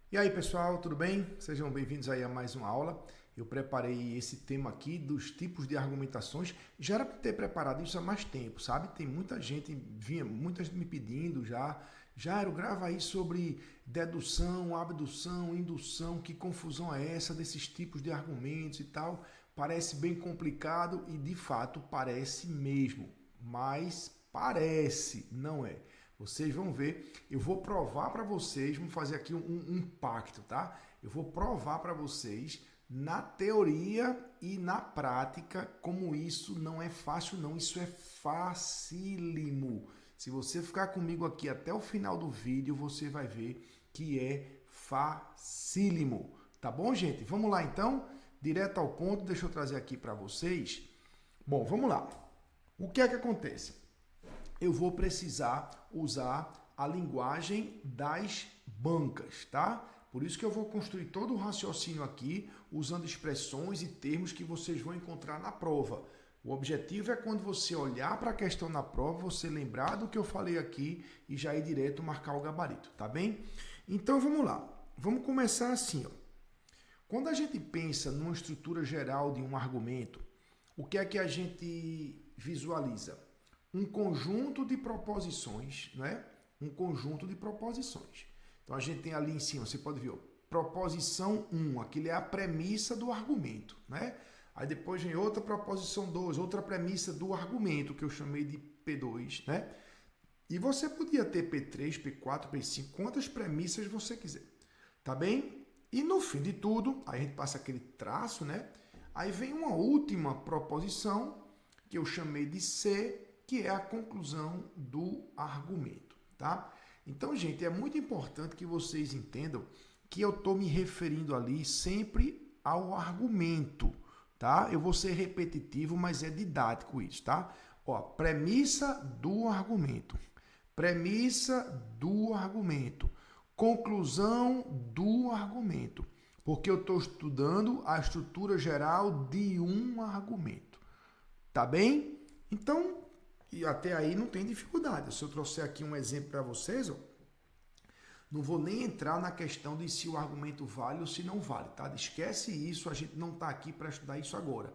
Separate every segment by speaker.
Speaker 1: E aí, pessoal, tudo bem? Sejam bem-vindos aí a mais uma aula. Eu preparei esse tema aqui dos tipos de argumentações. Já era para ter preparado isso há mais tempo, sabe? Tem muita gente me pedindo já. Jairo, grava aí sobre dedução, abdução, indução, que confusão é essa desses tipos de argumentos e tal. Parece bem complicado e de fato parece mesmo, mas parece, não é? Vocês vão ver, eu vou provar para vocês, vamos fazer aqui um pacto, tá? Eu vou provar para vocês na teoria e na prática como isso não é fácil não, isso é facílimo. Se você ficar comigo aqui até o final do vídeo, você vai ver que é facílimo. Tá bom, gente? Vamos lá então, direto ao ponto, deixa eu trazer aqui para vocês. Bom, vamos lá. O que é que acontece? Eu vou precisar usar a linguagem das bancas, tá? Por isso que eu vou construir todo o raciocínio aqui usando expressões e termos que vocês vão encontrar na prova. O objetivo é quando você olhar para a questão na prova, você lembrar do que eu falei aqui e já ir direto marcar o gabarito, tá bem? Então vamos lá. Vamos começar assim, ó. Quando a gente pensa numa estrutura geral de um argumento, o que é que a gente visualiza? Um conjunto de proposições, né? Um conjunto de proposições. Então a gente tem ali em cima, você pode ver, ó, proposição 1, aquilo é a premissa do argumento, né? Aí depois vem outra proposição 2, outra premissa do argumento, que eu chamei de P2, né? E você podia ter P3, P4, P5, quantas premissas você quiser, tá bem? E no fim de tudo, aí a gente passa aquele traço, né? Aí vem uma última proposição, que eu chamei de C, que é a conclusão do argumento, tá? Então, gente, é muito importante que vocês entendam que eu estou me referindo ali sempre ao argumento, tá? Eu vou ser repetitivo, mas é didático isso, tá? Ó, premissa do argumento, conclusão do argumento, porque eu estou estudando a estrutura geral de um argumento, tá bem? Então, e até aí não tem dificuldade. Se eu trouxer aqui um exemplo para vocês, ó, não vou nem entrar na questão de se o argumento vale ou se não vale, tá? Esquece isso, a gente não está aqui para estudar isso agora,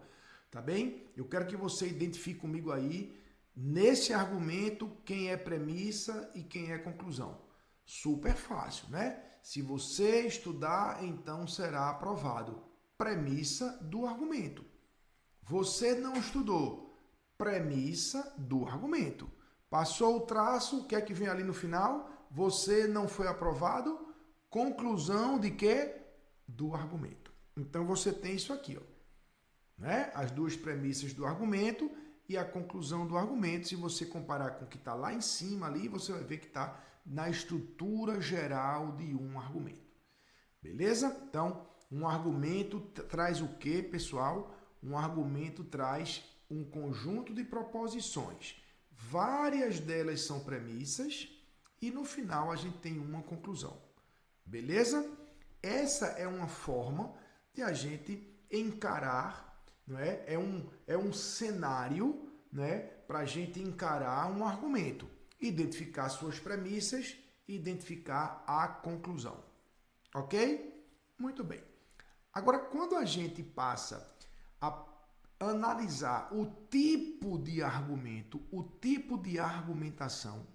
Speaker 1: tá bem? Eu quero que você identifique comigo aí, nesse argumento, quem é premissa e quem é conclusão. Super fácil, né? Se você estudar, então será aprovado. Premissa do argumento. Você não estudou. Premissa do argumento. Passou o traço, o que é que vem ali no final? Você não foi aprovado. Conclusão de quê? Do argumento. Então você tem isso aqui, ó, né? As duas premissas do argumento e a conclusão do argumento. Se você comparar com o que está lá em cima ali, você vai ver que está na estrutura geral de um argumento. Beleza? Então, um argumento traz o quê, pessoal? Um argumento traz um conjunto de proposições. Várias delas são premissas e no final a gente tem uma conclusão. Beleza? Essa é uma forma de a gente encarar, não é? É um cenário, né, para a gente encarar um argumento, identificar suas premissas e identificar a conclusão. Ok? Muito bem. Agora, quando a gente passa a analisar o tipo de argumento, o tipo de argumentação,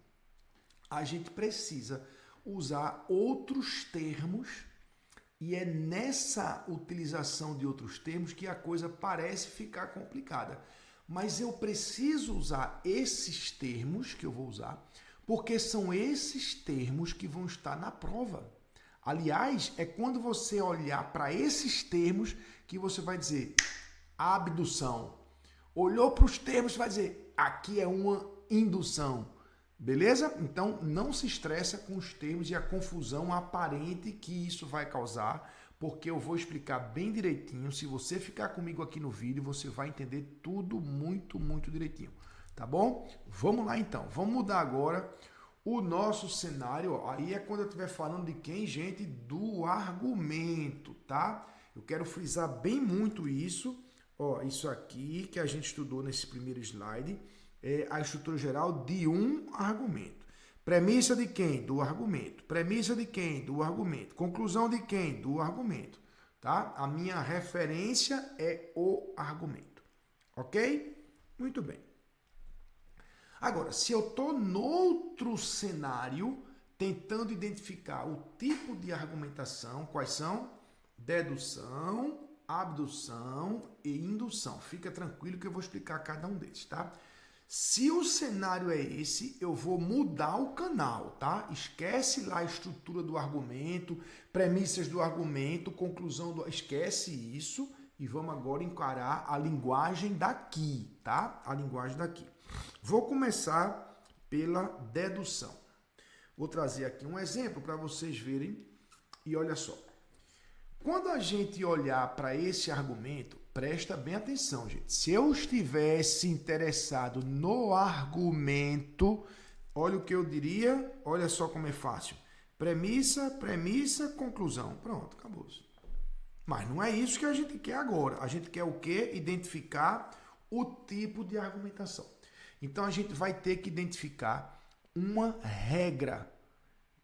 Speaker 1: a gente precisa usar outros termos e é nessa utilização de outros termos que a coisa parece ficar complicada. Mas eu preciso usar esses termos que eu vou usar, porque são esses termos que vão estar na prova. Aliás, é quando você olhar para esses termos que você vai dizer abdução. Olhou para os termos e vai dizer, aqui é uma indução. Beleza? Então, não se estressa com os termos e a confusão aparente que isso vai causar, porque eu vou explicar bem direitinho. Se você ficar comigo aqui no vídeo, você vai entender tudo muito, muito direitinho. Tá bom? Vamos lá então. Vamos mudar agora o nosso cenário. Aí é quando eu estiver falando de quem, gente? Do argumento, tá? Eu quero frisar bem muito isso. Ó, isso aqui que a gente estudou nesse primeiro slide é a estrutura geral de um argumento. Premissa de quem? Do argumento. Premissa de quem? Do argumento. Conclusão de quem? Do argumento. Tá? A minha referência é o argumento. Ok? Muito bem. Agora, se eu estou noutro cenário, tentando identificar o tipo de argumentação, quais são? Dedução, abdução e indução. Fica tranquilo que eu vou explicar cada um deles, tá? Se o cenário é esse, eu vou mudar o canal, tá? Esquece lá a estrutura do argumento, premissas do argumento, conclusão do... Esquece isso e vamos agora encarar a linguagem daqui, tá? A linguagem daqui. Vou começar pela dedução. Vou trazer aqui um exemplo para vocês verem e olha só. Quando a gente olhar para esse argumento, presta bem atenção, gente. Se eu estivesse interessado no argumento, olha o que eu diria, olha só como é fácil. Premissa, premissa, conclusão. Pronto, acabou. Mas não é isso que a gente quer agora. A gente quer o quê? Identificar o tipo de argumentação. Então, a gente vai ter que identificar uma regra,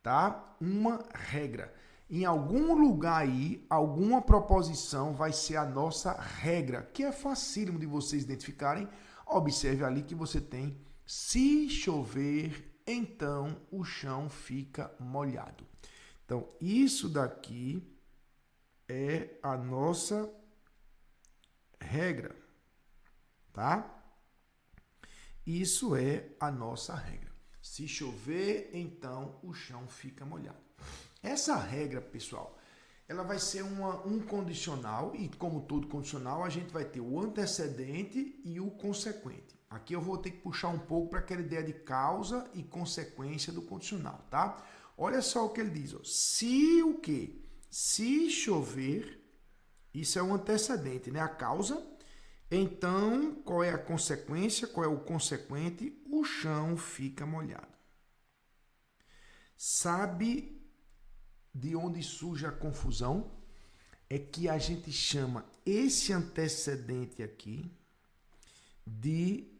Speaker 1: tá? Uma regra. Em algum lugar aí, alguma proposição vai ser a nossa regra, que é facílimo de vocês identificarem. Observe ali que você tem: se chover, então o chão fica molhado. Então, isso daqui é a nossa regra, tá? Isso é a nossa regra. Se chover, então o chão fica molhado. Essa regra, pessoal, ela vai ser um condicional e, como todo condicional, a gente vai ter o antecedente e o consequente. Aqui eu vou ter que puxar um pouco para aquela ideia de causa e consequência do condicional, tá? Olha só o que ele diz. Ó. Se o quê? Se chover, isso é o antecedente, né? A causa. Então, qual é a consequência? Qual é o consequente? O chão fica molhado. Sabe de onde surge a confusão? É que a gente chama esse antecedente aqui de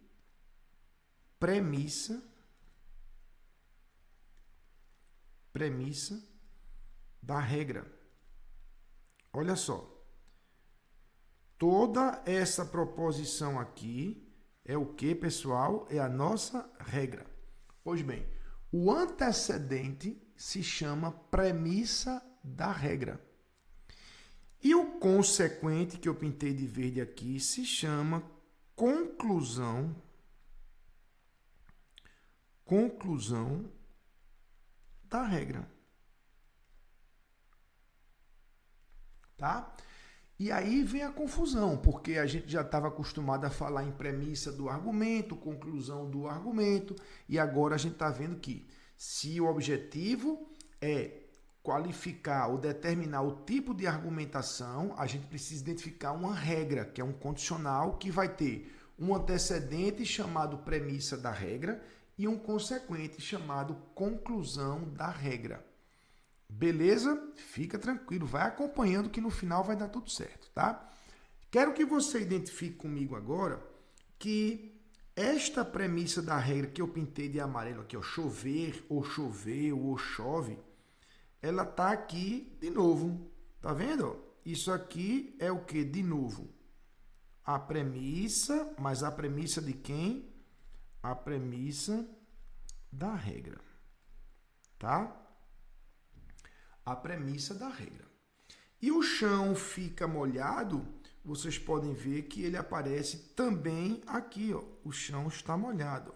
Speaker 1: premissa da regra. Olha só. Toda essa proposição aqui é o que, pessoal? É a nossa regra. Pois bem, o antecedente se chama premissa da regra. E o consequente, que eu pintei de verde aqui, se chama conclusão da regra. Tá? E aí vem a confusão, porque a gente já estava acostumado a falar em premissa do argumento, conclusão do argumento, e agora a gente está vendo que se o objetivo é qualificar ou determinar o tipo de argumentação, a gente precisa identificar uma regra, que é um condicional, que vai ter um antecedente chamado premissa da regra e um consequente chamado conclusão da regra. Beleza? Fica tranquilo, vai acompanhando que no final vai dar tudo certo, tá? Quero que você identifique comigo agora que esta premissa da regra que eu pintei de amarelo aqui, ó, chover, ou choveu, ou chove, ela tá aqui de novo. Tá vendo? Isso aqui é o que? De novo. A premissa, mas a premissa de quem? A premissa da regra. Tá? A premissa da regra. E o chão fica molhado, vocês podem ver que ele aparece também aqui, ó. O chão está molhado.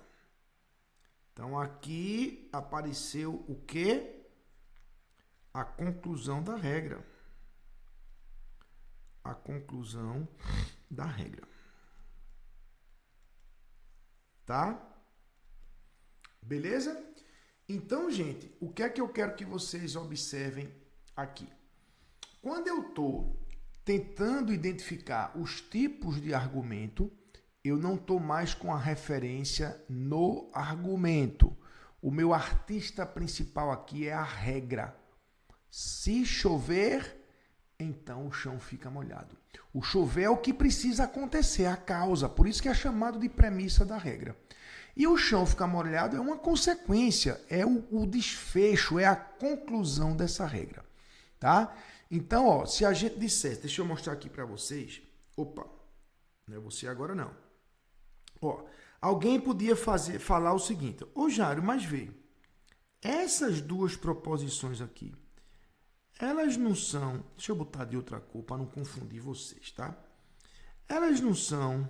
Speaker 1: Então, aqui apareceu o quê? A conclusão da regra. A conclusão da regra. Tá? Beleza? Então, gente, o que é que eu quero que vocês observem aqui? Quando eu estou tentando identificar os tipos de argumento, eu não estou mais com a referência no argumento. O meu artista principal aqui é a regra. Se chover, então o chão fica molhado. O chover é o que precisa acontecer, a causa, por isso que é chamado de premissa da regra. E o chão ficar molhado é uma consequência, é o desfecho, é a conclusão dessa regra, tá? Então, ó, se a gente dissesse, deixa eu mostrar aqui para vocês, opa, não é você agora não. Ó, alguém podia falar o seguinte, ô Jário, mas vê, essas duas proposições aqui, elas não são, deixa eu botar de outra cor para não confundir vocês, tá? Elas não são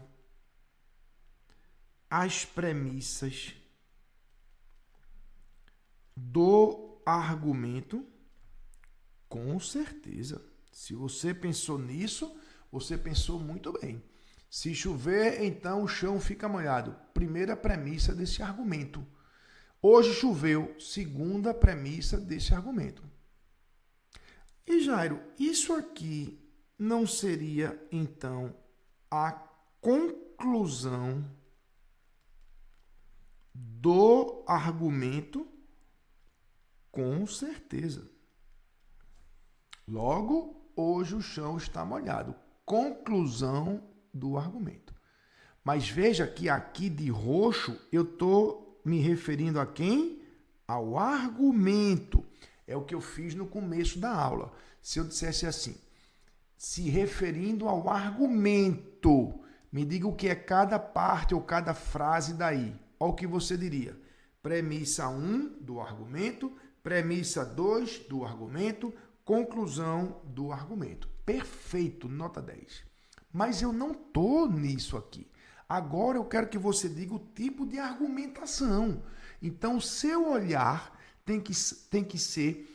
Speaker 1: as premissas do argumento? Com certeza. Se você pensou nisso, você pensou muito bem. Se chover, então o chão fica molhado. Primeira premissa desse argumento. Hoje choveu, segunda premissa desse argumento. E Jairo, isso aqui não seria, então, a conclusão do argumento? Com certeza. Logo, hoje o chão está molhado. Conclusão do argumento. Mas veja que aqui de roxo eu estou me referindo a quem? Ao argumento. É o que eu fiz no começo da aula. Se eu dissesse assim, se referindo ao argumento, me diga o que é cada parte ou cada frase daí. Olha o que você diria. Premissa 1 do argumento, premissa 2 do argumento, conclusão do argumento. Perfeito, nota 10. Mas eu não estou nisso aqui. Agora eu quero que você diga o tipo de argumentação. Então, o seu olhar tem que ser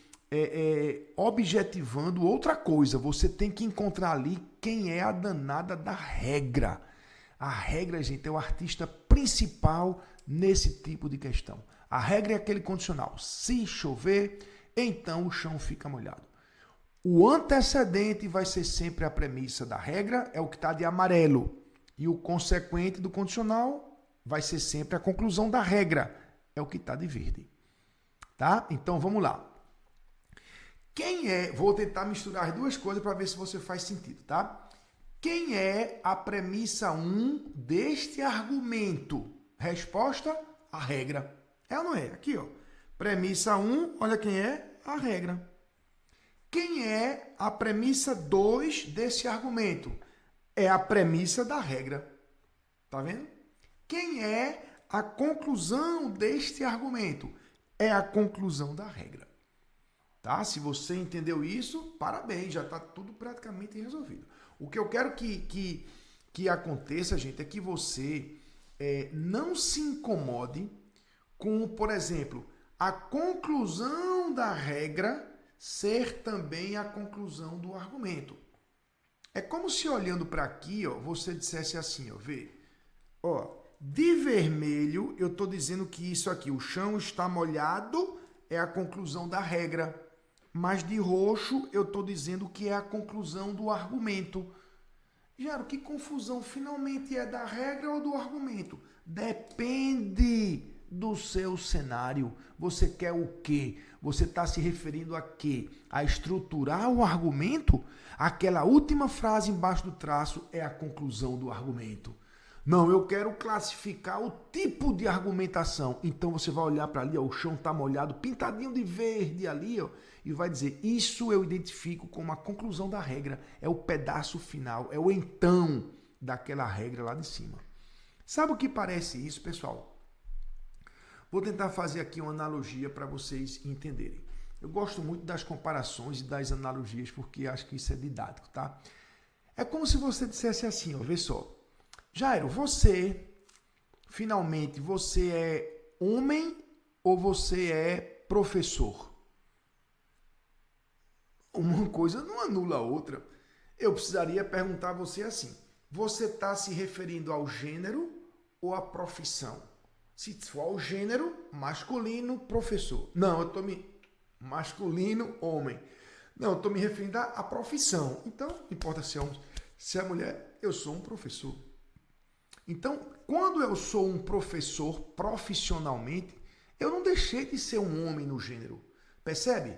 Speaker 1: objetivando outra coisa. Você tem que encontrar ali quem é a danada da regra. A regra, gente, é o artista principal nesse tipo de questão. A regra é aquele condicional. Se chover, então o chão fica molhado. O antecedente vai ser sempre a premissa da regra, é o que está de amarelo. E o consequente do condicional vai ser sempre a conclusão da regra, é o que está de verde. Tá? Então vamos lá. Quem é, vou tentar misturar as duas coisas para ver se você faz sentido, tá? Quem é a premissa 1 deste argumento? Resposta, a regra. É ou não é? Aqui, ó. Premissa 1, olha quem é? A regra. Quem é a premissa 2 desse argumento? É a premissa da regra. Tá vendo? Quem é a conclusão deste argumento? É a conclusão da regra. Tá? Se você entendeu isso, parabéns, já está tudo praticamente resolvido. O que eu quero que aconteça, gente, é que você não se incomode com, por exemplo, a conclusão da regra ser também a conclusão do argumento. É como se olhando para aqui, ó, você dissesse assim, ó, vê, ó, de vermelho eu estou dizendo que isso aqui, o chão está molhado, é a conclusão da regra. Mas de roxo eu estou dizendo que é a conclusão do argumento. Jário, que confusão, finalmente é da regra ou do argumento? Depende do seu cenário. Você quer o quê? Você está se referindo a quê? A estruturar o argumento? Aquela última frase embaixo do traço é a conclusão do argumento. Não, eu quero classificar o tipo de argumentação. Então você vai olhar para ali, ó, o chão está molhado, pintadinho de verde ali, ó, e vai dizer, isso eu identifico como a conclusão da regra. É o pedaço final, é o então daquela regra lá de cima. Sabe o que parece isso, pessoal? Vou tentar fazer aqui uma analogia para vocês entenderem. Eu gosto muito das comparações e das analogias, porque acho que isso é didático, tá? É como se você dissesse assim, ó, vê só. Jairo, finalmente, você é homem ou você é professor? Uma coisa não anula a outra. Eu precisaria perguntar a você assim, você está se referindo ao gênero ou à profissão? Se for ao gênero, masculino, professor. Não, eu estou masculino, homem. Não, eu estou me referindo à profissão. Então, não importa se é homem, se é mulher, eu sou um professor. Então, quando eu sou um professor profissionalmente, eu não deixei de ser um homem no gênero. Percebe?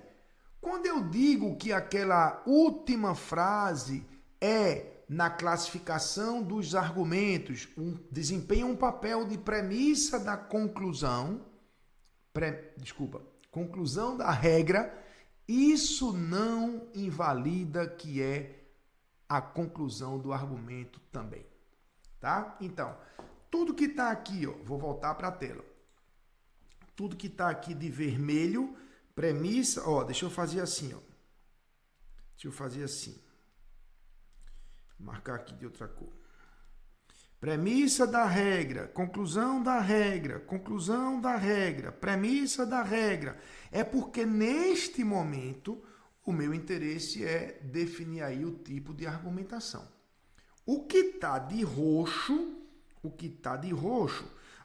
Speaker 1: Quando eu digo que aquela última frase é na classificação dos argumentos, desempenha um papel de premissa da conclusão, conclusão da regra, isso não invalida que é a conclusão do argumento também, tá? Então, tudo que está aqui, ó, vou voltar para a tela. Tudo que está aqui de vermelho, premissa, ó, deixa eu fazer assim, ó. Deixa eu fazer assim. Marcar aqui de outra cor. Premissa da regra, conclusão da regra, conclusão da regra, premissa da regra. É porque neste momento o meu interesse é definir aí o tipo de argumentação. O que está de roxo,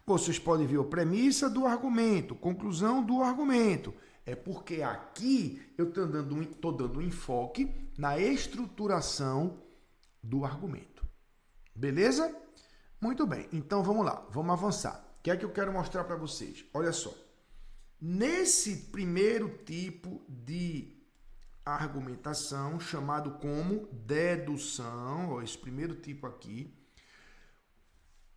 Speaker 1: vocês podem ver a premissa do argumento, conclusão do argumento. É porque aqui eu estou dando enfoque na estruturação do argumento. Beleza? Muito bem. Então vamos lá, vamos avançar. O que é que eu quero mostrar para vocês? Olha só. Nesse primeiro tipo de argumentação, chamado como dedução, ó, esse primeiro tipo aqui,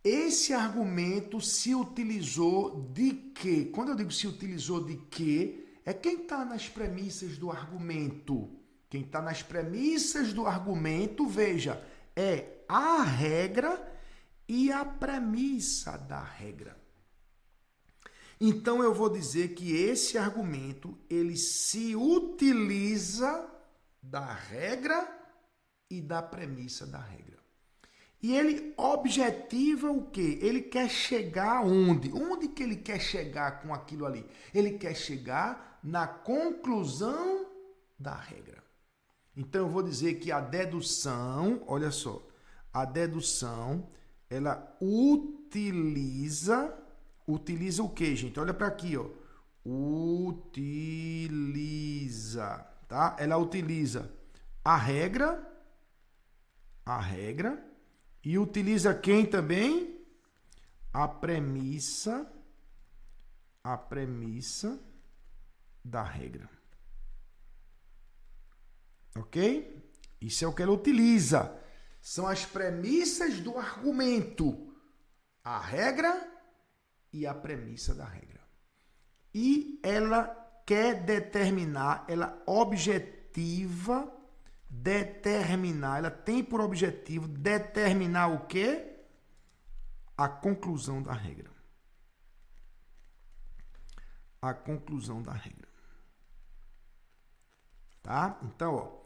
Speaker 1: esse argumento se utilizou de quê? Quando eu digo se utilizou de quê, é quem está nas premissas do argumento. Quem está nas premissas do argumento, veja, é a regra e a premissa da regra. Então, eu vou dizer que esse argumento, ele se utiliza da regra e da premissa da regra. E ele objetiva o quê? Ele quer chegar aonde? Onde que ele quer chegar com aquilo ali? Ele quer chegar na conclusão da regra. Então, eu vou dizer que a dedução, olha só, a dedução, ela utiliza o quê, gente? Olha para aqui, ó. Utiliza, tá? Ela utiliza a regra, e utiliza quem também? A premissa da regra. Ok? Isso é o que ela utiliza. São as premissas do argumento. A regra e a premissa da regra. E ela quer determinar, ela objetiva determinar, ela tem por objetivo determinar o quê? A conclusão da regra. A conclusão da regra. Tá? Então, ó,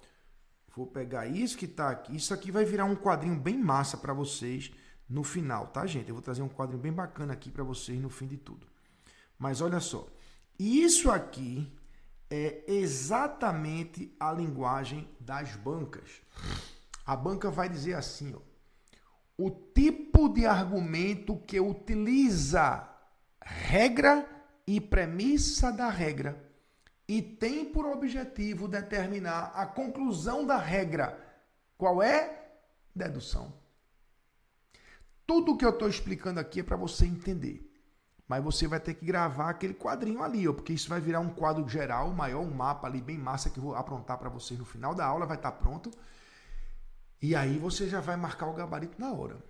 Speaker 1: vou pegar isso que está aqui. Isso aqui vai virar um quadrinho bem massa para vocês no final, tá, gente? Eu vou trazer um quadrinho bem bacana aqui para vocês no fim de tudo. Mas olha só. Isso aqui é exatamente a linguagem das bancas. A banca vai dizer assim, ó, o tipo de argumento que utiliza regra e premissa da regra e tem por objetivo determinar a conclusão da regra. Qual é? Dedução. Tudo que eu estou explicando aqui é para você entender. Mas você vai ter que gravar aquele quadrinho ali, ó, porque isso vai virar um quadro geral, maior, um mapa ali bem massa que eu vou aprontar para vocês no final da aula, vai estar pronto. E aí você já vai marcar o gabarito na hora.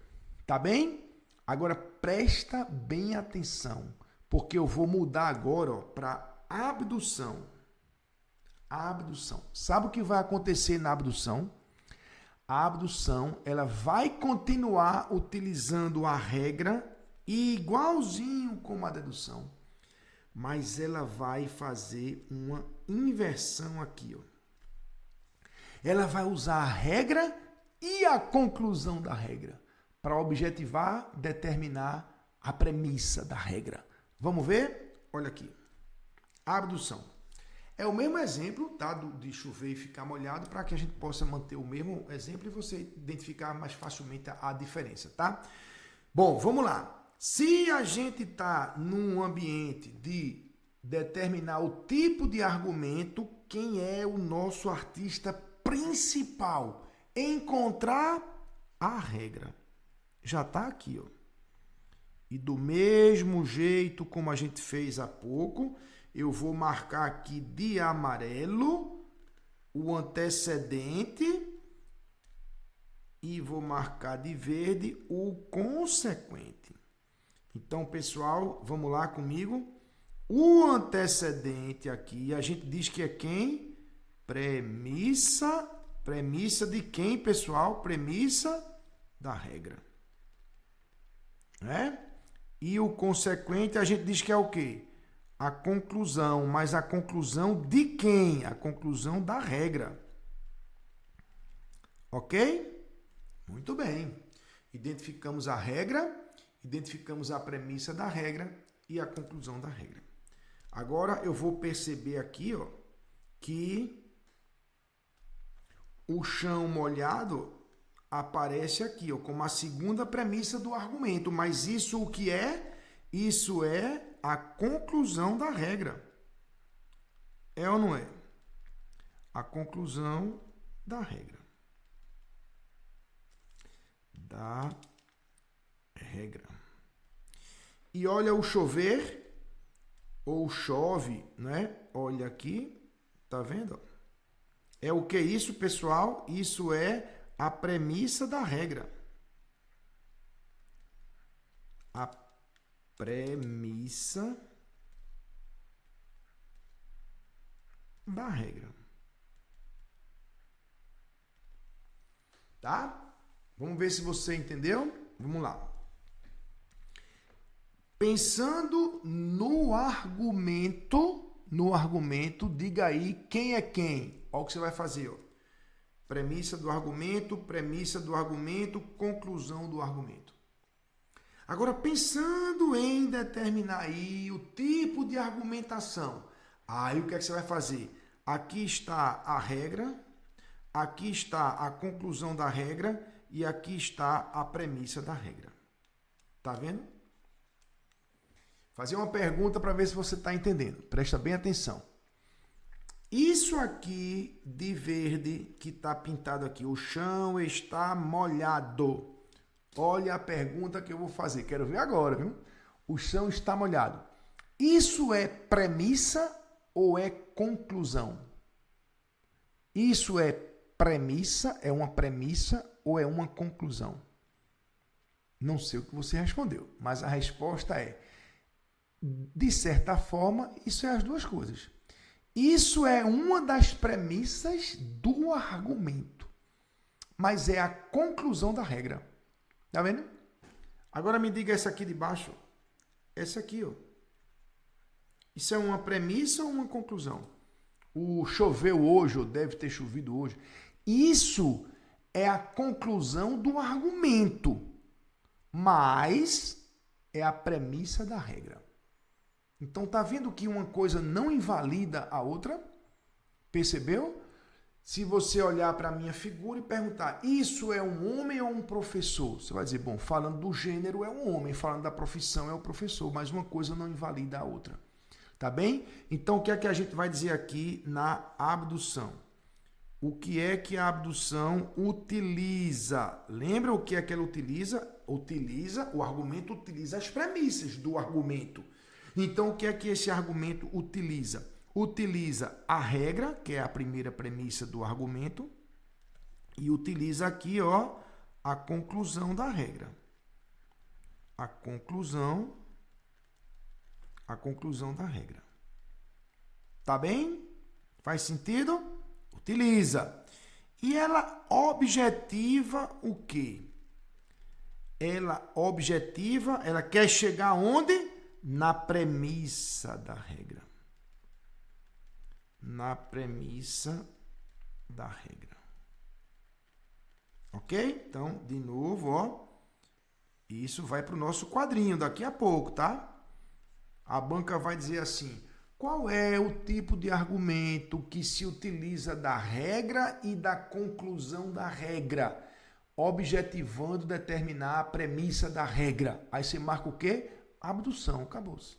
Speaker 1: Tá bem? Agora presta bem atenção, porque eu vou mudar agora para abdução. A abdução. Sabe o que vai acontecer na abdução? A abdução, ela vai continuar utilizando a regra igualzinho como a dedução, mas ela vai fazer uma inversão aqui, ó. Ela vai usar a regra e a conclusão da regra para objetivar, determinar a premissa da regra. Vamos ver? Olha aqui. A abdução. É o mesmo exemplo, tá? De chover e ficar molhado, para que a gente possa manter o mesmo exemplo e você identificar mais facilmente a diferença, tá? Bom, vamos lá. Se a gente está num ambiente de determinar o tipo de argumento, quem é o nosso artista principal? Encontrar a regra. Já está aqui, ó. E do mesmo jeito como a gente fez há pouco, eu vou marcar aqui de amarelo o antecedente e vou marcar de verde o consequente. Então, pessoal, vamos lá comigo. O antecedente aqui, a gente diz que é quem? Premissa. Premissa de quem, pessoal? Premissa da regra. E o consequente, a gente diz que é o quê? A conclusão. Mas a conclusão de quem? A conclusão da regra. Ok? Muito bem. Identificamos a regra, identificamos a premissa da regra e a conclusão da regra. Agora eu vou perceber aqui, ó, que o chão molhado aparece aqui, ó, como a segunda premissa do argumento. Mas isso o que é? Isso é a conclusão da regra. É ou não é? A conclusão da regra. Da regra. E olha o chover, ou chove, né? Olha aqui, tá vendo? É o que isso, pessoal? Isso é a premissa da regra. A premissa da regra. Tá? Vamos ver se você entendeu? Vamos lá. Pensando no argumento, diga aí quem é quem. Olha o que você vai fazer, ó. Premissa do argumento, conclusão do argumento. Agora, pensando em determinar aí o tipo de argumentação, aí o que é que você vai fazer? Aqui está a regra, aqui está a conclusão da regra e aqui está a premissa da regra. Tá vendo? Fazer uma pergunta para ver se você está entendendo. Presta bem atenção. Isso aqui de verde que está pintado aqui, o chão está molhado. Olha a pergunta que eu vou fazer. Quero ver agora, viu? O chão está molhado. Isso é premissa ou é conclusão? Isso é premissa, é uma premissa ou é uma conclusão? Não sei o que você respondeu, mas a resposta é, de certa forma, isso é as duas coisas. Isso é uma das premissas do argumento, mas é a conclusão da regra. Tá vendo? Agora me diga essa aqui de baixo. Essa aqui, ó. Isso é uma premissa ou uma conclusão? O choveu hoje, ou deve ter chovido hoje. Isso é a conclusão do argumento, mas é a premissa da regra. Então, tá vendo que uma coisa não invalida a outra? Percebeu? Se você olhar para a minha figura e perguntar, isso é um homem ou um professor? Você vai dizer, bom, falando do gênero é um homem, falando da profissão é o professor, mas uma coisa não invalida a outra. Tá bem? Então, o que é que a gente vai dizer aqui na abdução? O que é que a abdução utiliza? Lembra o que é que ela utiliza? O argumento utiliza as premissas do argumento. Então, o que é que esse argumento utiliza? Utiliza a regra, que é a primeira premissa do argumento, e utiliza aqui, ó, a conclusão da regra. A conclusão da regra. Tá bem? Faz sentido? Utiliza. E ela objetiva o quê? Ela quer chegar onde? Na premissa da regra. Na premissa da regra. Ok? Então, de novo, ó. Isso vai para o nosso quadrinho daqui a pouco, tá? A banca vai dizer assim, qual é o tipo de argumento que se utiliza da regra e da conclusão da regra, objetivando determinar a premissa da regra? Aí você marca o quê? Abdução, acabou-se.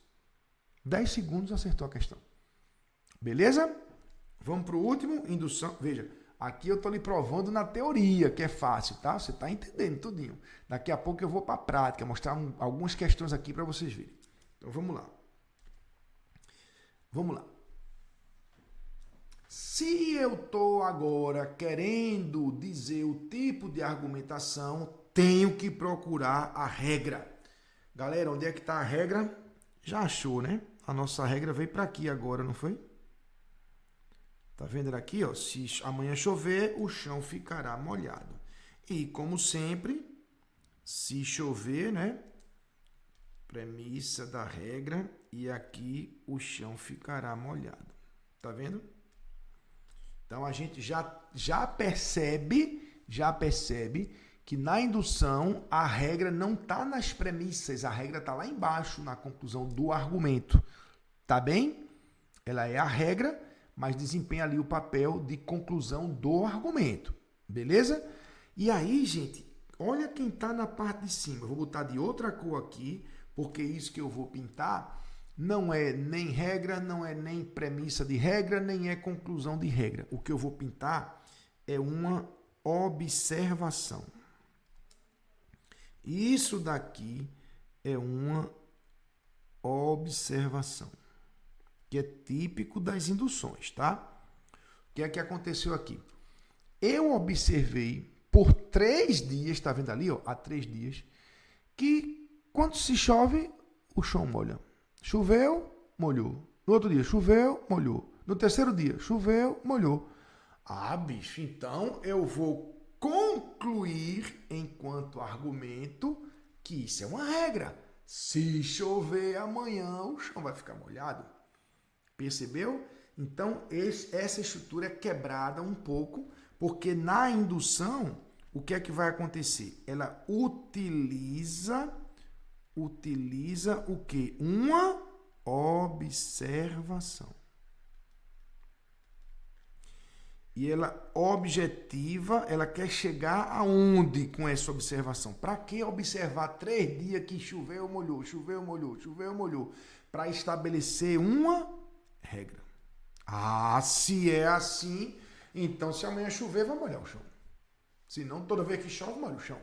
Speaker 1: 10 segundos acertou a questão. Beleza? Vamos para o último, indução. Veja, aqui eu estou lhe provando na teoria, que é fácil, tá? Você está entendendo tudinho. Daqui a pouco eu vou para a prática, mostrar algumas questões aqui para vocês verem. Então, vamos lá. Vamos lá. Se eu estou agora querendo dizer o tipo de argumentação, tenho que procurar a regra. Galera, onde é que está a regra? Já achou, né? A nossa regra veio para aqui agora, não foi? Tá vendo aqui, ó? Se amanhã chover, o chão ficará molhado. E, como sempre, se chover, né? Premissa da regra, e aqui o chão ficará molhado. Tá vendo? Então, a gente já percebe que na indução a regra não está nas premissas, a regra está lá embaixo, na conclusão do argumento. Tá bem? Ela é a regra, mas desempenha ali o papel de conclusão do argumento. Beleza? E aí, gente, olha quem está na parte de cima. Eu vou botar de outra cor aqui, porque isso que eu vou pintar não é nem regra, não é nem premissa de regra, nem é conclusão de regra. O que eu vou pintar é uma observação. Isso daqui é uma observação, que é típico das induções, tá? O que é que aconteceu aqui? Eu observei por 3 dias, tá vendo ali, ó, há 3 dias, que quando se chove, o chão molha. Choveu, molhou. No outro dia, choveu, molhou. No terceiro dia, choveu, molhou. Ah, bicho, então eu vou concluir, enquanto argumento, que isso é uma regra. Se chover amanhã, o chão vai ficar molhado. Percebeu? Então, essa estrutura é quebrada um pouco, porque na indução, o que é que vai acontecer? Ela utiliza o quê? Uma observação. E ela objetiva, ela quer chegar aonde com essa observação? Para que observar 3 dias que choveu, molhou, choveu, molhou, choveu, molhou? Para estabelecer uma regra. Ah, se é assim, então se amanhã chover, vai molhar o chão. Se não, toda vez que chove, molha o chão.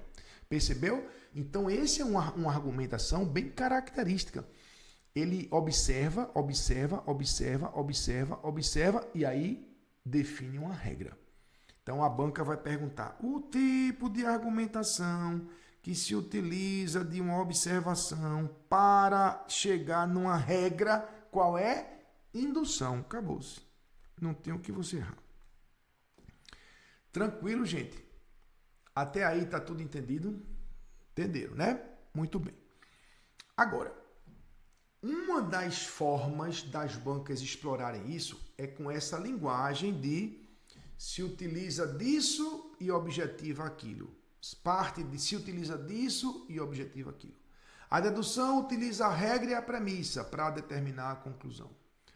Speaker 1: Percebeu? Então, esse é uma argumentação bem característica. Ele observa, e aí define uma regra. Então, a banca vai perguntar o tipo de argumentação que se utiliza de uma observação para chegar numa regra, qual é? Indução. Acabou-se. Não tem o que você errar. Tranquilo, gente? Até aí tá tudo entendido? Entenderam, né? Muito bem. Agora, uma das formas das bancas explorarem isso é com essa linguagem de se utiliza disso e objetiva aquilo. Parte de se utiliza disso e objetiva aquilo. A dedução utiliza a regra e a premissa para determinar a conclusão.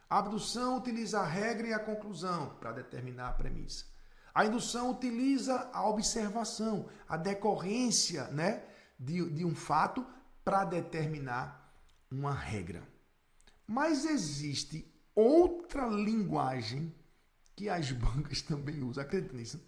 Speaker 1: A abdução utiliza a regra e a conclusão para determinar a premissa. A indução utiliza a observação, a decorrência, né, de um fato para determinar uma regra. Mas existe outra linguagem que as bancas também usam, acredita nisso?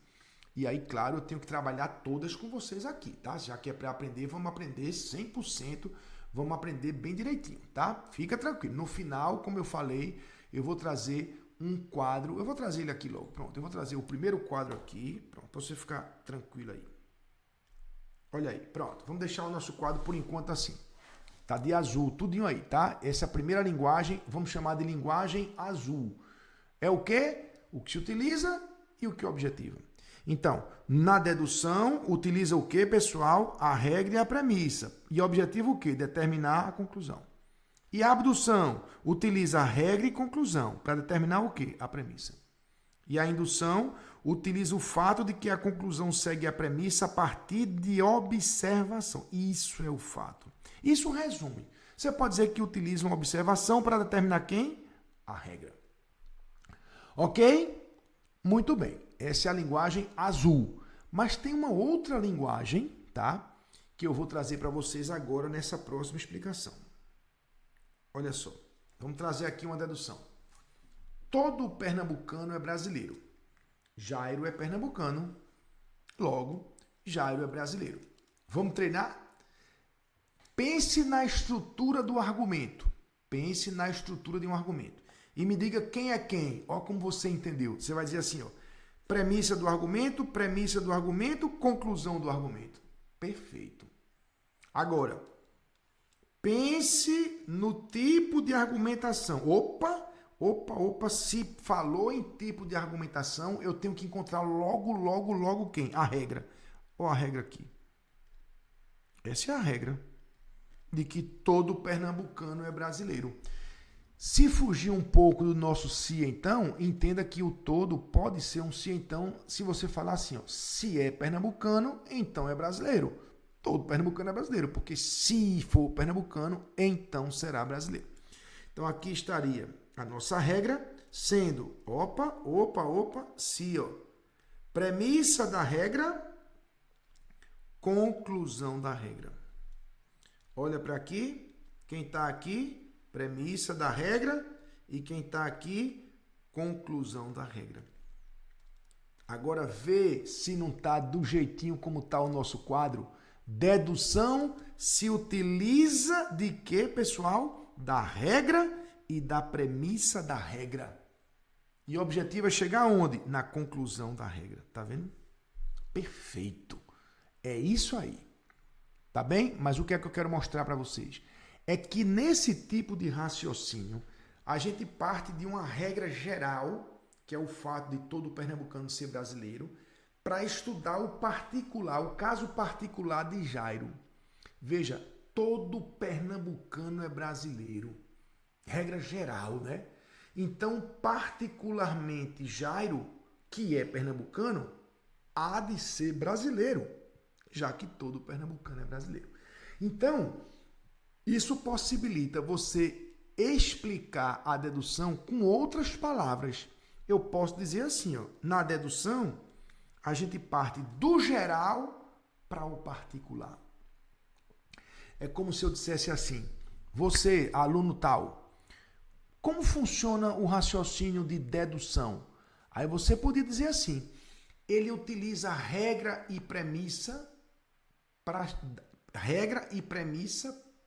Speaker 1: E aí, claro, eu tenho que trabalhar todas com vocês aqui, tá? Já que é para aprender, vamos aprender 100%, vamos aprender bem direitinho, tá? Fica tranquilo. No final, como eu falei, eu vou trazer um quadro, eu vou trazer ele aqui logo, pronto, eu vou trazer o primeiro quadro aqui, pronto, para você ficar tranquilo aí. Olha aí, pronto, vamos deixar o nosso quadro por enquanto assim. Tá de azul, tudinho aí, tá? Essa primeira linguagem, vamos chamar de linguagem azul. É o quê? O que se utiliza e o que objetiva. Então, na dedução, utiliza o quê, pessoal? A regra e a premissa. E objetiva o quê? Determinar a conclusão. E a abdução utiliza a regra e conclusão para determinar o quê? A premissa. E a indução utiliza o fato de que a conclusão segue a premissa a partir de observação. Isso é o fato. Isso resume. Você pode dizer que utiliza uma observação para determinar quem? A regra. Ok? Muito bem. Essa é a linguagem azul. Mas tem uma outra linguagem, tá? Que eu vou trazer para vocês agora nessa próxima explicação. Olha só, vamos trazer aqui uma dedução. Todo pernambucano é brasileiro. Jairo é pernambucano, logo, Jairo é brasileiro. Vamos treinar? Pense na estrutura do argumento. Pense na estrutura de um argumento. E me diga quem é quem. Ó como você entendeu. Você vai dizer assim, ó. Premissa do argumento, conclusão do argumento. Perfeito. Agora, pense no tipo de argumentação. Opa, se falou em tipo de argumentação, eu tenho que encontrar logo quem? A regra. Ó a regra aqui. Essa é a regra de que todo pernambucano é brasileiro. Se fugir um pouco do nosso se então, entenda que o todo pode ser um se então, se você falar assim, ó, se é pernambucano, então é brasileiro. Todo pernambucano é brasileiro, porque se for pernambucano, então será brasileiro. Então aqui estaria a nossa regra sendo, se, ó, premissa da regra, conclusão da regra. Olha para aqui, quem está aqui, premissa da regra, e quem está aqui, conclusão da regra. Agora vê se não está do jeitinho como está o nosso quadro. Dedução se utiliza de quê, pessoal? Da regra e da premissa da regra. E o objetivo é chegar aonde? Na conclusão da regra. Tá vendo? Perfeito. É isso aí. Tá bem? Mas o que é que eu quero mostrar para vocês? É que nesse tipo de raciocínio, a gente parte de uma regra geral, que é o fato de todo pernambucano ser brasileiro, para estudar o particular, o caso particular de Jairo. Veja, todo pernambucano é brasileiro. Regra geral, né? Então, particularmente Jairo, que é pernambucano, há de ser brasileiro, já que todo pernambucano é brasileiro. Então, isso possibilita você explicar a dedução com outras palavras. Eu posso dizer assim, ó, na dedução, a gente parte do geral para o particular. É como se eu dissesse assim, você, aluno tal, como funciona o raciocínio de dedução? Aí você poderia dizer assim, ele utiliza regra e premissa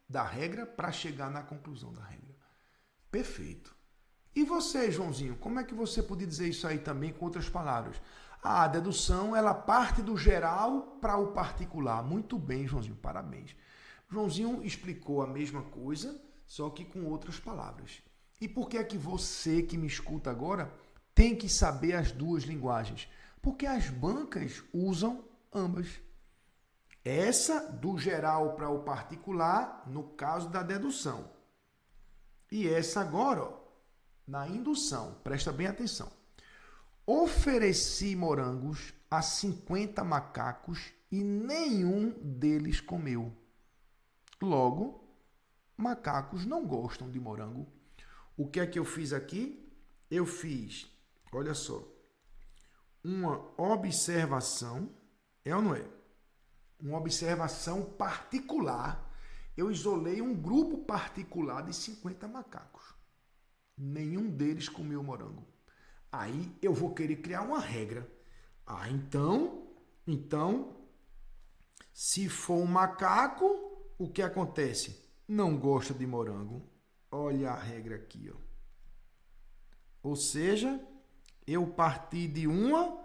Speaker 1: da regra para chegar na conclusão da regra. Perfeito. E você, Joãozinho, como é que você podia dizer isso aí também com outras palavras? A dedução, ela parte do geral para o particular. Muito bem, Joãozinho, parabéns. Joãozinho explicou a mesma coisa, só que com outras palavras. E por que é que você que me escuta agora tem que saber as duas linguagens? Porque as bancas usam ambas. Essa do geral para o particular, no caso da dedução. E essa agora, ó, na indução. Presta bem atenção. Ofereci morangos a 50 macacos e nenhum deles comeu. Logo, macacos não gostam de morango. O que é que eu fiz aqui? Eu fiz, olha só, uma observação, é ou não é? Uma observação particular. Eu isolei um grupo particular de 50 macacos. Nenhum deles comeu morango. Aí eu vou querer criar uma regra. Então, se for um macaco, o que acontece? Não gosta de morango. Olha a regra aqui, ó. Ou seja, eu parti de uma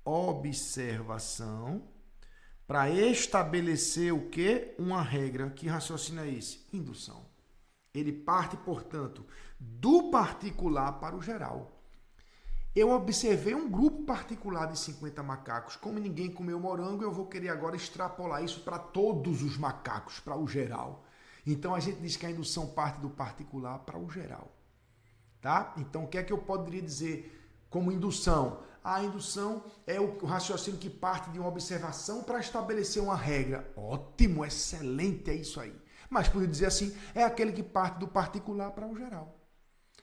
Speaker 1: observação para estabelecer o quê? Uma regra. Que raciocínio é esse? Indução. Ele parte, portanto, do particular para o geral. Eu observei um grupo particular de 50 macacos. Como ninguém comeu morango, eu vou querer agora extrapolar isso para todos os macacos, para o geral. Então, a gente diz que a indução parte do particular para o geral. Tá? Então, o que é que eu poderia dizer como indução? A indução é o raciocínio que parte de uma observação para estabelecer uma regra. Ótimo, excelente, é isso aí. Mas, poderia dizer assim, é aquele que parte do particular para o geral.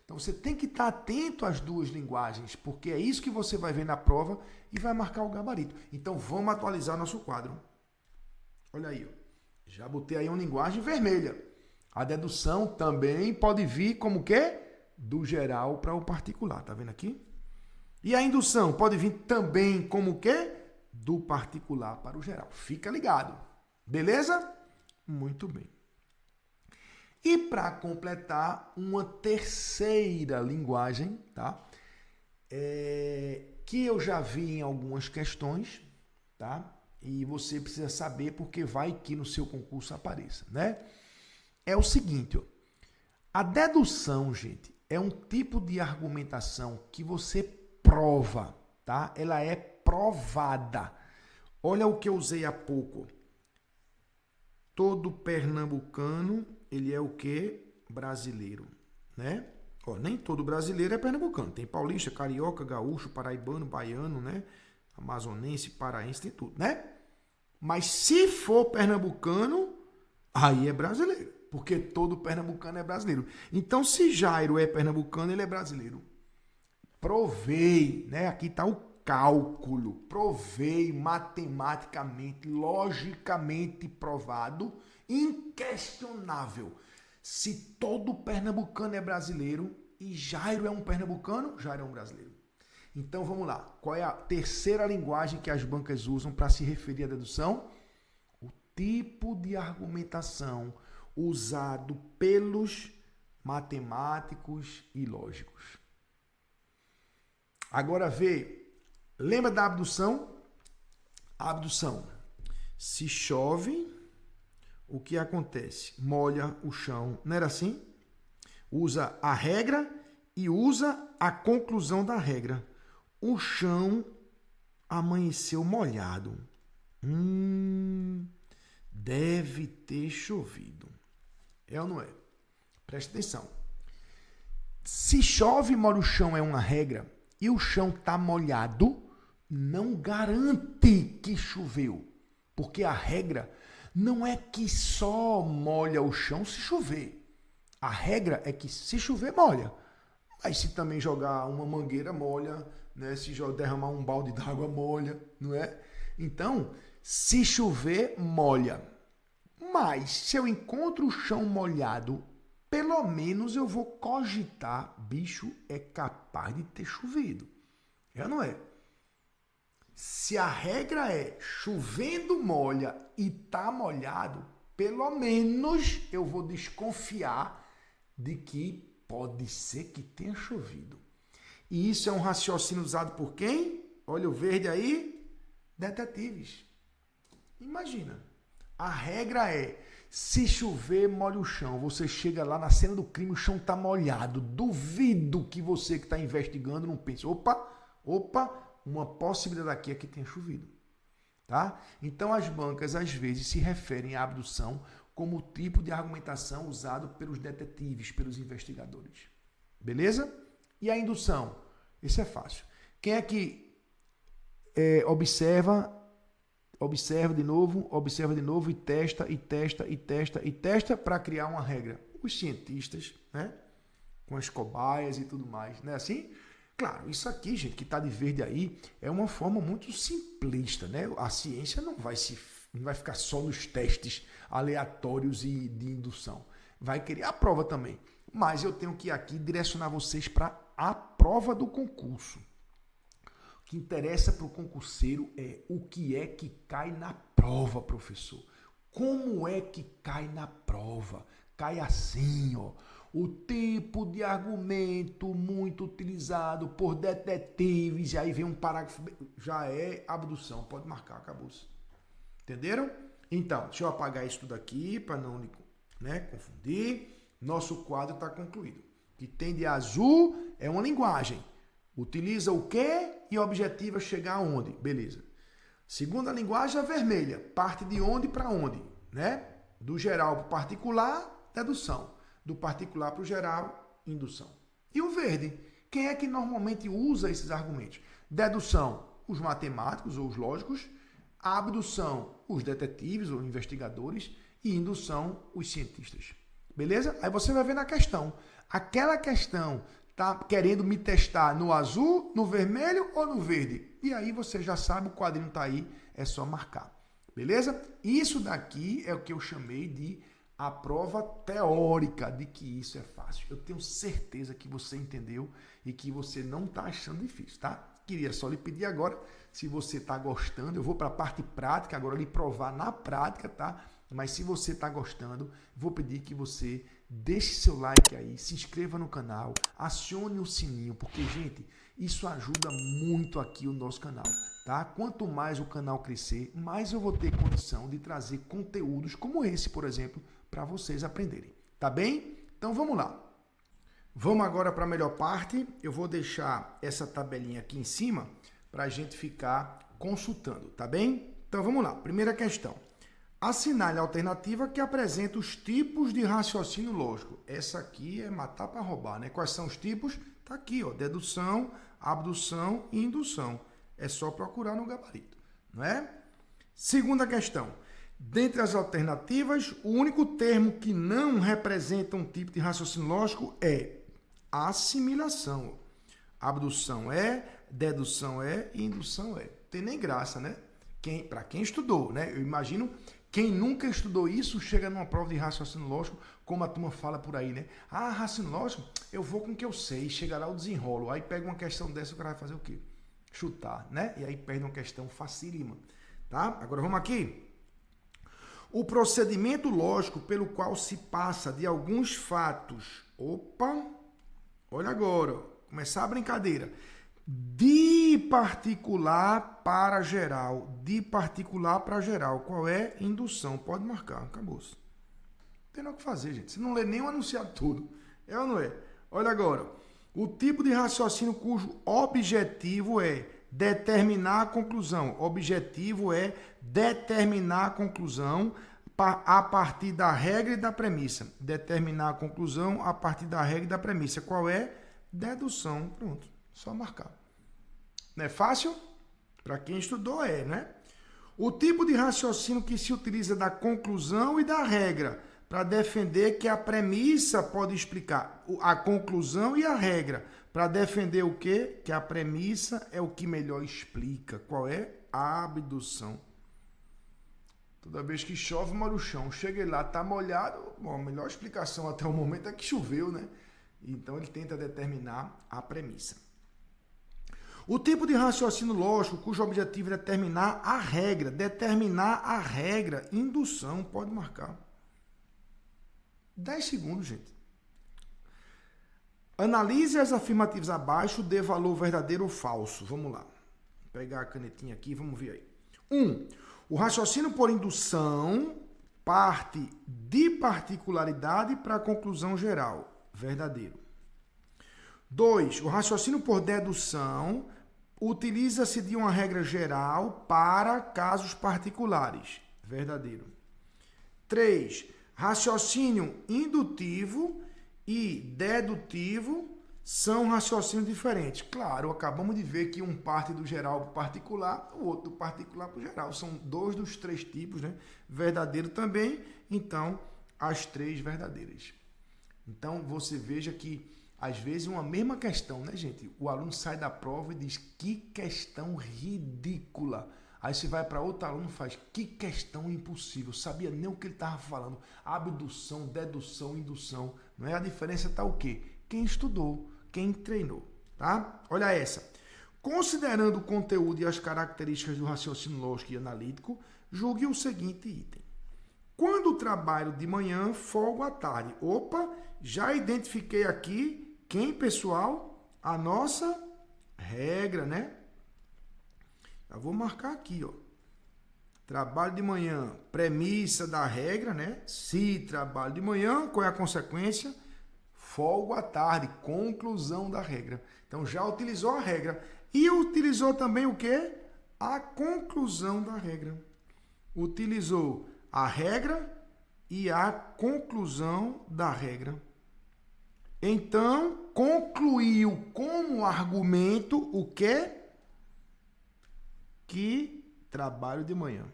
Speaker 1: Então, você tem que estar atento às duas linguagens, porque é isso que você vai ver na prova e vai marcar o gabarito. Então, vamos atualizar nosso quadro. Olha aí, ó. Já botei aí uma linguagem vermelha. A dedução também pode vir como o quê? Do geral para o particular. Tá vendo aqui? E a indução pode vir também como o quê? Do particular para o geral. Fica ligado. Beleza? Muito bem. E para completar, uma terceira linguagem, tá? Que eu já vi em algumas questões, tá? E você precisa saber porque vai que no seu concurso apareça, né? É o seguinte, ó. A dedução, gente, é um tipo de argumentação que você prova, tá? Ela é provada. Olha o que eu usei há pouco. Todo pernambucano, ele é o quê? Brasileiro, né? Ó, nem todo brasileiro é pernambucano. Tem paulista, carioca, gaúcho, paraibano, baiano, né? Amazonense, paraense, tem tudo, né? Mas se for pernambucano, aí é brasileiro. Porque todo pernambucano é brasileiro. Então, se Jairo é pernambucano, ele é brasileiro. Provei, né? Aqui está o cálculo. Provei matematicamente, logicamente provado, inquestionável. Se todo pernambucano é brasileiro e Jairo é um pernambucano, Jairo é um brasileiro. Então, vamos lá. Qual é a terceira linguagem que as bancas usam para se referir à dedução? O tipo de argumentação usado pelos matemáticos e lógicos. Agora vê, lembra da abdução? A abdução. Se chove, o que acontece? Molha o chão. Não era assim? Usa a regra e usa a conclusão da regra. O chão amanheceu molhado. Deve ter chovido. É ou não é? Presta atenção. Se chove e molha o chão é uma regra e o chão está molhado, não garante que choveu. Porque a regra não é que só molha o chão se chover. A regra é que se chover, molha. Mas se também jogar uma mangueira, molha. Né? Se derramar um balde d'água, molha. Não é? Então, se chover, molha. Mas, se eu encontro o chão molhado, pelo menos eu vou cogitar, bicho, é capaz de ter chovido. É ou não é? Se a regra é chovendo molha e tá molhado, pelo menos eu vou desconfiar de que pode ser que tenha chovido. E isso é um raciocínio usado por quem? Olha o verde aí, detetives. Imagina. A regra é, se chover, molha o chão. Você chega lá na cena do crime, o chão está molhado. Duvido que você que está investigando não pense, opa, uma possibilidade aqui é que tenha chovido. Tá? Então, as bancas, às vezes, se referem à abdução como o tipo de argumentação usado pelos detetives, pelos investigadores. Beleza? E a indução? Isso é fácil. Quem é que observa de novo e testa para criar uma regra? Os cientistas, né? Com as cobaias e tudo mais, não é assim? Claro, isso aqui, gente, que está de verde aí, é uma forma muito simplista, né? A ciência não vai ficar só nos testes aleatórios e de indução. Vai querer a prova também. Mas eu tenho que aqui direcionar vocês para a prova do concurso. O que interessa para o concurseiro é o que é que cai na prova, professor. Como é que cai na prova? Cai assim, ó. O tipo de argumento muito utilizado por detetives, aí vem um parágrafo, já é abdução, pode marcar, acabou-se. Entenderam? Então, deixa eu apagar isso tudo aqui para não confundir. Nosso quadro está concluído. O que tem de azul é uma linguagem. Utiliza o quê e objetiva chegar aonde? Beleza. Segunda linguagem, a vermelha. Parte de onde para onde? Né? Do geral para o particular, dedução. Do particular para o geral, indução. E o verde? Quem é que normalmente usa esses argumentos? Dedução, os matemáticos ou os lógicos. Abdução, os detetives ou investigadores. E indução, os cientistas. Beleza? Aí você vai ver na questão. Aquela questão está querendo me testar no azul, no vermelho ou no verde? E aí você já sabe, o quadrinho está aí, é só marcar. Beleza? Isso daqui é o que eu chamei de a prova teórica de que isso é fácil. Eu tenho certeza que você entendeu e que você não está achando difícil, tá? Queria só lhe pedir agora, se você está gostando, eu vou para a parte prática, agora lhe provar na prática, tá? Mas se você está gostando, vou pedir que você deixe seu like aí, se inscreva no canal, acione o sininho, porque, gente, isso ajuda muito aqui o nosso canal, tá? Quanto mais o canal crescer, mais eu vou ter condição de trazer conteúdos como esse, por exemplo, para vocês aprenderem, tá bem? Então vamos lá. Vamos agora para a melhor parte. Eu vou deixar essa tabelinha aqui em cima para a gente ficar consultando, tá bem? Então vamos lá. Primeira questão. Assinale a alternativa que apresenta os tipos de raciocínio lógico. Essa aqui é matar para roubar, né? Quais são os tipos? Tá aqui, ó, dedução, abdução e indução. É só procurar no gabarito, não é? Segunda questão. Dentre as alternativas, o único termo que não representa um tipo de raciocínio lógico é assimilação. Abdução é, dedução é e indução é. Não tem nem graça, né? Para quem estudou, né? Eu imagino quem nunca estudou isso chega numa prova de raciocínio lógico, como a turma fala por aí, né? Ah, raciocínio lógico, eu vou com o que eu sei, chega lá eu desenrolo. Aí pega uma questão dessa, o cara vai fazer o quê? Chutar, né? E aí perde uma questão facílima, tá? Agora vamos aqui. O procedimento lógico pelo qual se passa de alguns fatos. Opa! Olha agora, começar a brincadeira. De particular para geral. De particular para geral. Qual é? Indução. Pode marcar. Acabou-se. Não tem nada o que fazer, gente. Você não lê nem o anunciado tudo. É ou não é? Olha agora. O tipo de raciocínio cujo objetivo é determinar a conclusão. Objetivo é determinar a conclusão a partir da regra e da premissa. Determinar a conclusão a partir da regra e da premissa. Qual é? Dedução. Pronto. Só marcar. Não é fácil? Para quem estudou é, né? O tipo de raciocínio que se utiliza da conclusão e da regra para defender que a premissa pode explicar a conclusão e a regra. Para defender o quê? Que a premissa é o que melhor explica. Qual é? A abdução. Toda vez que chove, molha o chão. Cheguei lá, tá molhado. Bom, a melhor explicação até o momento é que choveu, né? Então ele tenta determinar a premissa. O tipo de raciocínio lógico cujo objetivo é determinar a regra. Determinar a regra. Indução, pode marcar. 10 segundos, gente. Analise as afirmativas abaixo, dê valor verdadeiro ou falso. Vamos lá. Vou pegar a canetinha aqui, vamos ver aí. 1. O raciocínio por indução parte de particularidade para a conclusão geral. Verdadeiro. 2. O raciocínio por dedução utiliza-se de uma regra geral para casos particulares. Verdadeiro. 3. Raciocínio indutivo e dedutivo são raciocínios diferentes. Claro, acabamos de ver que um parte do geral para o particular, o outro do particular para o geral. São 2 dos 3 tipos, né? Verdadeiro também, então, as 3 verdadeiras. Então, você veja que, às vezes, uma mesma questão, né, gente? O aluno sai da prova e diz, que questão ridícula. Aí você vai para outro aluno e faz, que questão impossível. Sabia nem o que ele estava falando. Abdução, dedução, indução. Não é? A diferença está o quê? Quem estudou, quem treinou, tá? Olha essa. Considerando o conteúdo e as características do raciocínio lógico e analítico, julgue o seguinte item. Quando trabalho de manhã, folgo à tarde. Opa, já identifiquei aqui quem, pessoal? A nossa regra, né? Eu vou marcar aqui, ó. Trabalho de manhã, premissa da regra, né? Se trabalho de manhã, qual é a consequência? Folgo à tarde, conclusão da regra. Então, já utilizou a regra. E utilizou também o quê? A conclusão da regra. Utilizou a regra e a conclusão da regra. Então, concluiu como argumento o quê? Que trabalho de manhã.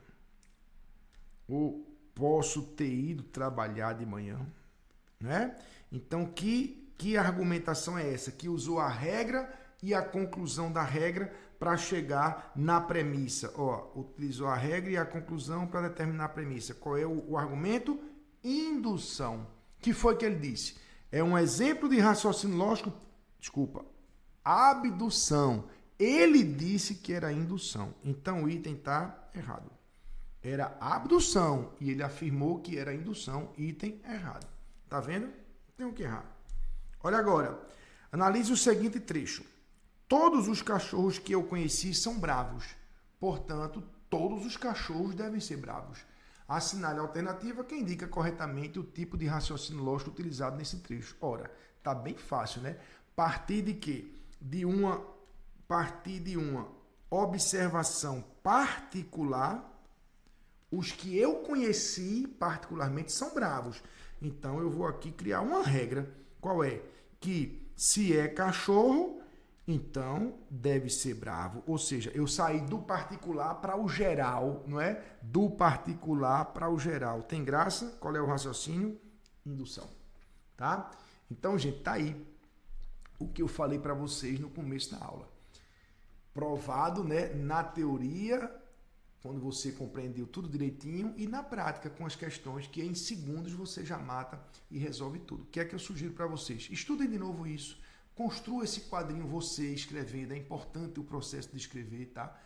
Speaker 1: Ou posso ter ido trabalhar de manhã, né? Então, que argumentação é essa? Que usou a regra e a conclusão da regra para chegar na premissa. Ó, utilizou a regra e a conclusão para determinar a premissa. Qual é o argumento? Indução. Que foi que ele disse? É um exemplo de raciocínio lógico. Desculpa. Abdução. Ele disse que era indução. Então o item está errado. Era abdução e ele afirmou que era indução. Item errado. Tá vendo? Tenho que errar. Olha agora. Analise o seguinte trecho. Todos os cachorros que eu conheci são bravos. Portanto, todos os cachorros devem ser bravos. Assinale a alternativa que indica corretamente o tipo de raciocínio lógico utilizado nesse trecho. Ora, tá bem fácil, né? Partir de quê? Partir de uma observação particular. Os que eu conheci particularmente são bravos. Então, eu vou aqui criar uma regra. Qual é? Que se é cachorro, então deve ser bravo. Ou seja, eu saí do particular para o geral, não é? Do particular para o geral. Tem graça? Qual é o raciocínio? Indução. Tá? Então, gente, tá aí o que eu falei para vocês no começo da aula. Provado, né, na teoria, quando você compreendeu tudo direitinho, e na prática, com as questões que em segundos você já mata e resolve tudo. O que é que eu sugiro para vocês? Estudem de novo isso, construa esse quadrinho você escrevendo, é importante o processo de escrever, tá?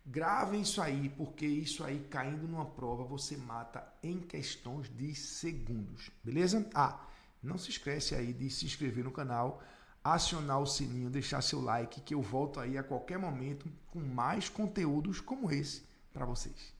Speaker 1: Gravem isso aí, porque isso aí, caindo numa prova, você mata em questões de segundos, beleza? Não se esquece aí de se inscrever no canal, acionar o sininho, deixar seu like, que eu volto aí a qualquer momento com mais conteúdos como esse para vocês.